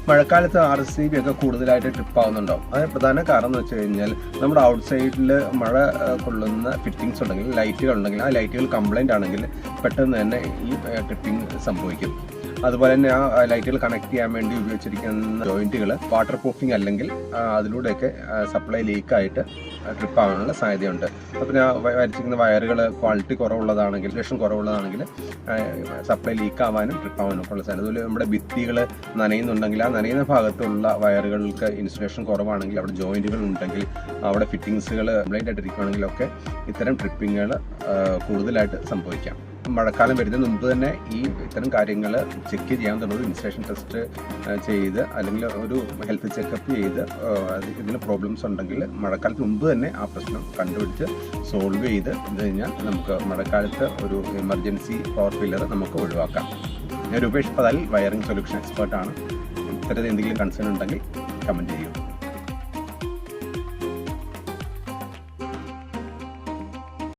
മഴക്കാലത്ത് RCB ഒക്കെ കൂടുതലായിട്ട് ട്രിപ്പ് ആവുന്നുണ്ടാവും. അതിന് പ്രധാന കാരണം എന്ന് വെച്ച് കഴിഞ്ഞാൽ നമ്മുടെ ഔട്ട്സൈഡിൽ മഴ കൊള്ളുന്ന ഫിറ്റിങ്സ് ഉണ്ടെങ്കിൽ, ലൈറ്റുകൾ ഉണ്ടെങ്കിൽ, ആ ലൈറ്റുകൾ കംപ്ലൈൻ്റ് ആണെങ്കിൽ പെട്ടെന്ന് തന്നെ ഈ ട്രിപ്പിംഗ് സംഭവിക്കും. അതുപോലെ തന്നെ ആ ലൈറ്റുകൾ കണക്ട് ചെയ്യാൻ വേണ്ടി ഉപയോഗിച്ചിരിക്കുന്ന ജോയിൻറ്റുകൾ വാട്ടർ പ്രൂഫിംഗ് അല്ലെങ്കിൽ അതിലൂടെയൊക്കെ സപ്ലൈ ലീക്കായിട്ട് ട്രിപ്പ് ആവാനുള്ള സാധ്യതയുണ്ട്. അപ്പോൾ ഞാൻ വരച്ചിരിക്കുന്ന വയറുകൾ ക്വാളിറ്റി കുറവുള്ളതാണെങ്കിൽ, ഇൻസുലേഷൻ കുറവുള്ളതാണെങ്കിൽ സപ്ലൈ ലീക്ക് ആവാനും ട്രിപ്പ് ആവാനും ഒക്കെ ഉള്ള സാധ്യത. അതുപോലെ നമ്മുടെ ഭിത്തികൾ നനയുന്നുണ്ടെങ്കിൽ ആ നനയുന്ന ഭാഗത്തുള്ള വയറുകൾക്ക് ഇൻസുലേഷൻ കുറവാണെങ്കിൽ, അവിടെ ജോയിൻറ്റുകൾ ഉണ്ടെങ്കിൽ, അവിടെ ഫിറ്റിങ്സുകൾ കംപ്ലൈൻ്റ് ആയിട്ടിരിക്കുകയാണെങ്കിലൊക്കെ ഇത്തരം ട്രിപ്പിങ്ങുകൾ കൂടുതലായിട്ട് സംഭവിക്കാം. മഴക്കാലം വരുന്നതിന് മുമ്പ് തന്നെ ഇത്തരം കാര്യങ്ങൾ ചെക്ക് ചെയ്യാൻ തുടങ്ങും. ഇൻസുലേഷൻ ടെസ്റ്റ് ചെയ്ത് അല്ലെങ്കിൽ ഒരു ഹെൽത്ത് ചെക്കപ്പ് ചെയ്ത് ഇതിന് പ്രോബ്ലംസ് ഉണ്ടെങ്കിൽ മഴക്കാലത്തിന് മുമ്പ് തന്നെ ആ പ്രശ്നം കണ്ടുപിടിച്ച് സോൾവ് ചെയ്ത് കഴിഞ്ഞാൽ നമുക്ക് മഴക്കാലത്ത് ഒരു എമർജൻസി പവർ ഫെയിലിയർ നമുക്ക് ഒഴിവാക്കാം. ഞാൻ രൂപേഷ് പതാൽ, വയറിംഗ് സൊല്യൂഷൻ എക്സ്പേർട്ടാണ്. ഇത്തരത്തിൽ എന്തെങ്കിലും കൺസേൺ ഉണ്ടെങ്കിൽ കമൻറ്റ് ചെയ്യൂ.